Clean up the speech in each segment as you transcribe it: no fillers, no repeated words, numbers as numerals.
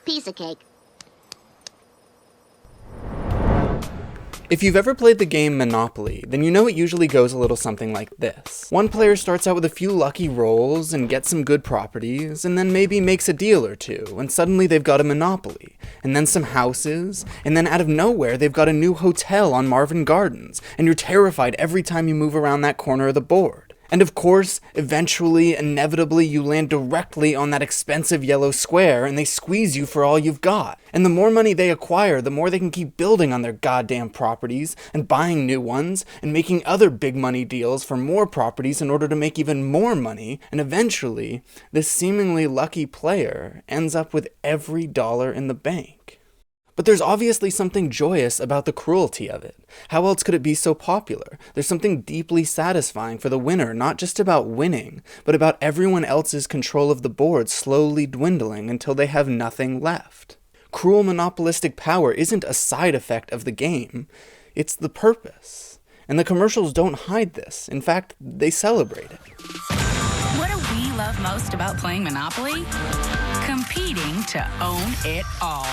Piece of cake. If you've ever played the game Monopoly, then you know it usually goes a little something like this. One player starts out with a few lucky rolls and gets some good properties, and then maybe makes a deal or two, and suddenly they've got a monopoly, and then some houses, and then out of nowhere they've got a new hotel on Marvin Gardens, and you're terrified every time you move around that corner of the board. And of course, eventually, inevitably, you land directly on that expensive yellow square and they squeeze you for all you've got. And the more money they acquire, the more they can keep building on their goddamn properties and buying new ones and making other big money deals for more properties in order to make even more money. And eventually, this seemingly lucky player ends up with every dollar in the bank. But there's obviously something joyous about the cruelty of it. How else could it be so popular? There's something deeply satisfying for the winner, not just about winning, but about everyone else's control of the board slowly dwindling until they have nothing left. Cruel monopolistic power isn't a side effect of the game, it's the purpose. And the commercials don't hide this. In fact, they celebrate it. What do we love most about playing Monopoly? Competing to own it all.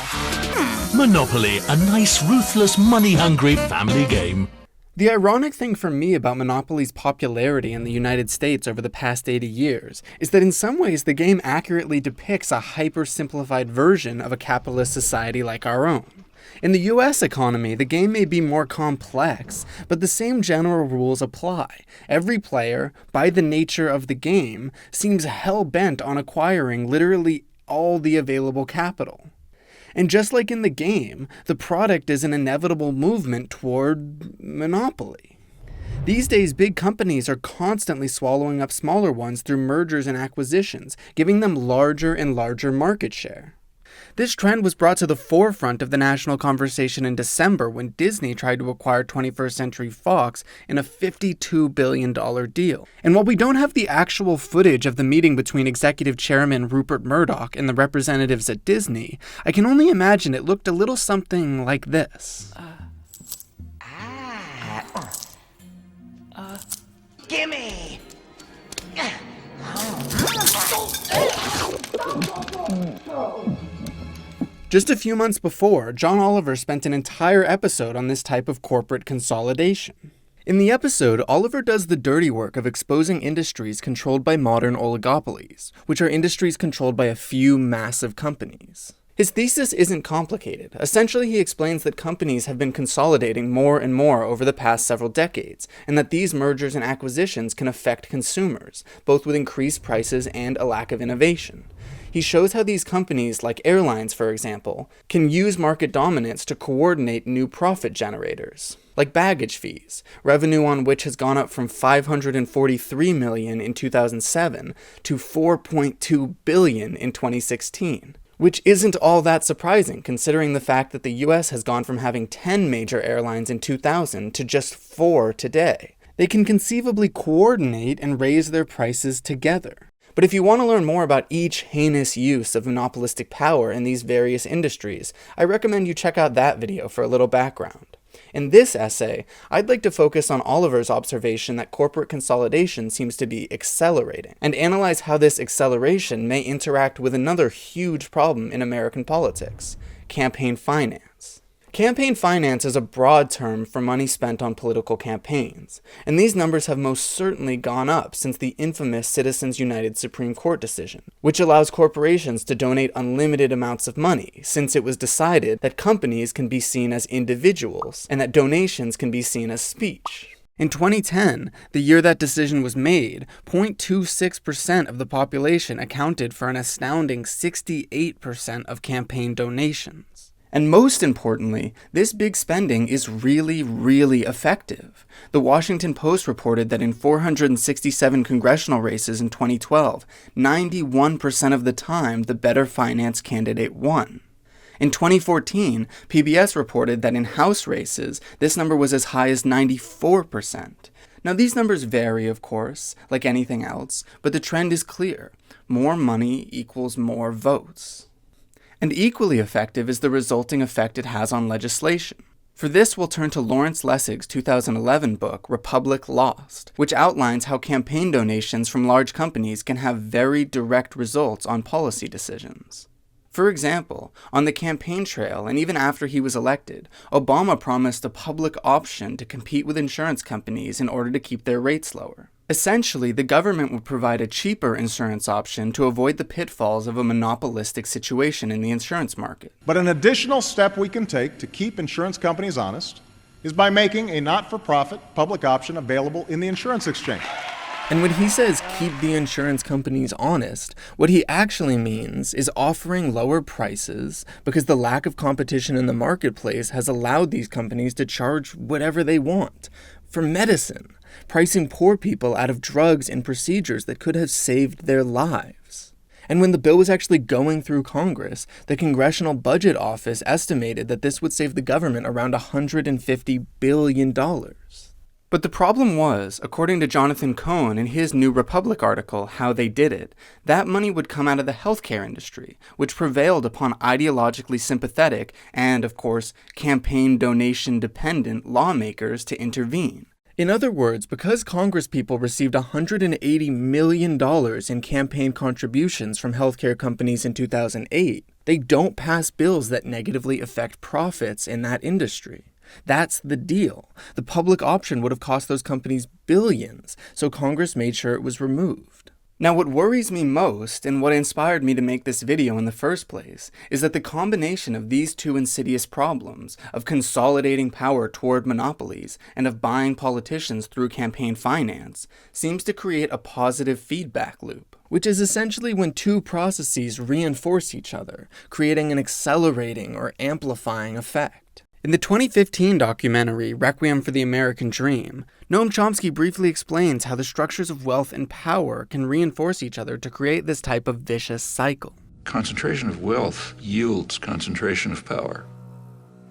Monopoly, a nice, ruthless, money-hungry family game. The ironic thing for me about Monopoly's popularity in the United States over the past 80 years is that in some ways the game accurately depicts a hyper-simplified version of a capitalist society like our own. In the US economy, the game may be more complex, but the same general rules apply. Every player, by the nature of the game, seems hell-bent on acquiring literally all the available capital. And just like in the game, the product is an inevitable movement toward monopoly. These days, big companies are constantly swallowing up smaller ones through mergers and acquisitions, giving them larger and larger market share. This trend was brought to the forefront of the national conversation in December when Disney tried to acquire 21st Century Fox in a $52 billion deal. And while we don't have the actual footage of the meeting between Executive Chairman Rupert Murdoch and the representatives at Disney, I can only imagine it looked a little something like this. Gimme! Just a few months before, John Oliver spent an entire episode on this type of corporate consolidation. In the episode, Oliver does the dirty work of exposing industries controlled by modern oligopolies, which are industries controlled by a few massive companies. His thesis isn't complicated. Essentially, he explains that companies have been consolidating more and more over the past several decades, and that these mergers and acquisitions can affect consumers, both with increased prices and a lack of innovation. He shows how these companies, like airlines for example, can use market dominance to coordinate new profit generators, like baggage fees, revenue on which has gone up from $543 million in 2007 to $4.2 billion in 2016. Which isn't all that surprising, considering the fact that the US has gone from having 10 major airlines in 2000 to just 4 today. They can conceivably coordinate and raise their prices together. But if you want to learn more about each heinous use of monopolistic power in these various industries, I recommend you check out that video for a little background. In this essay, I'd like to focus on Oliver's observation that corporate consolidation seems to be accelerating, and analyze how this acceleration may interact with another huge problem in American politics: campaign finance. Campaign finance is a broad term for money spent on political campaigns, and these numbers have most certainly gone up since the infamous Citizens United Supreme Court decision, which allows corporations to donate unlimited amounts of money, since it was decided that companies can be seen as individuals, and that donations can be seen as speech. In 2010, the year that decision was made, 0.26% of the population accounted for an astounding 68% of campaign donations. And most importantly, this big spending is really, really effective. The Washington Post reported that in 467 congressional races in 2012, 91% of the time the better financed candidate won. In 2014, PBS reported that in House races, this number was as high as 94%. Now these numbers vary, of course, like anything else, but the trend is clear. More money equals more votes. And equally effective is the resulting effect it has on legislation. For this, we'll turn to Lawrence Lessig's 2011 book, Republic Lost, which outlines how campaign donations from large companies can have very direct results on policy decisions. For example, on the campaign trail and even after he was elected, Obama promised a public option to compete with insurance companies in order to keep their rates lower. Essentially, the government would provide a cheaper insurance option to avoid the pitfalls of a monopolistic situation in the insurance market. But an additional step we can take to keep insurance companies honest is by making a not-for-profit public option available in the insurance exchange. And when he says keep the insurance companies honest, what he actually means is offering lower prices because the lack of competition in the marketplace has allowed these companies to charge whatever they want for medicine, pricing poor people out of drugs and procedures that could have saved their lives. And when the bill was actually going through Congress, the Congressional Budget Office estimated that this would save the government around $150 billion. But the problem was, according to Jonathan Cohn in his New Republic article, How They Did It, that money would come out of the healthcare industry, which prevailed upon ideologically sympathetic and, of course, campaign donation-dependent lawmakers to intervene. In other words, because Congresspeople received $180 million in campaign contributions from healthcare companies in 2008, they don't pass bills that negatively affect profits in that industry. That's the deal. The public option would have cost those companies billions, so Congress made sure it was removed. Now, what worries me most, and what inspired me to make this video in the first place, is that the combination of these two insidious problems, of consolidating power toward monopolies, and of buying politicians through campaign finance, seems to create a positive feedback loop, which is essentially when two processes reinforce each other, creating an accelerating or amplifying effect. In the 2015 documentary, Requiem for the American Dream, Noam Chomsky briefly explains how the structures of wealth and power can reinforce each other to create this type of vicious cycle. Concentration of wealth yields concentration of power,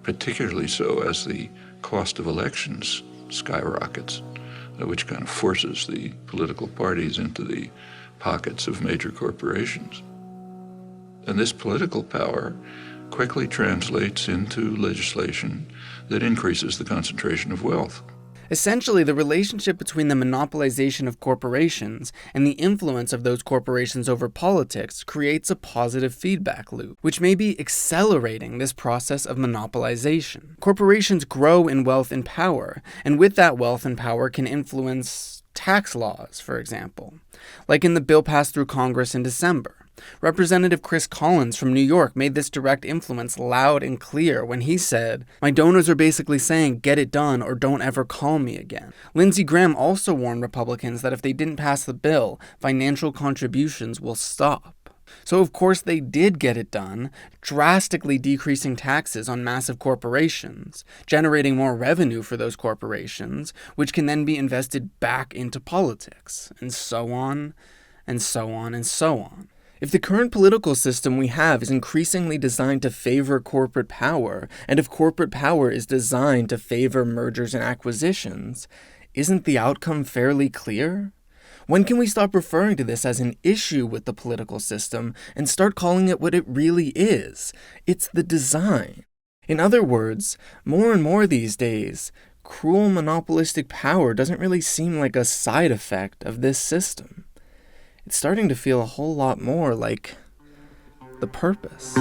particularly so as the cost of elections skyrockets, which kind of forces the political parties into the pockets of major corporations. And this political power quickly translates into legislation that increases the concentration of wealth. Essentially, the relationship between the monopolization of corporations and the influence of those corporations over politics creates a positive feedback loop, which may be accelerating this process of monopolization. Corporations grow in wealth and power, and with that wealth and power can influence tax laws, for example, like in the bill passed through Congress in December. Representative Chris Collins from New York made this direct influence loud and clear when he said, "My donors are basically saying, get it done or don't ever call me again." Lindsey Graham also warned Republicans that if they didn't pass the bill, financial contributions will stop. So of course they did get it done, drastically decreasing taxes on massive corporations, generating more revenue for those corporations, which can then be invested back into politics, and so on, and so on, and so on. If the current political system we have is increasingly designed to favor corporate power, and if corporate power is designed to favor mergers and acquisitions, isn't the outcome fairly clear? When can we stop referring to this as an issue with the political system and start calling it what it really is? It's the design. In other words, more and more these days, cruel monopolistic power doesn't really seem like a side effect of this system. It's starting to feel a whole lot more like the purpose.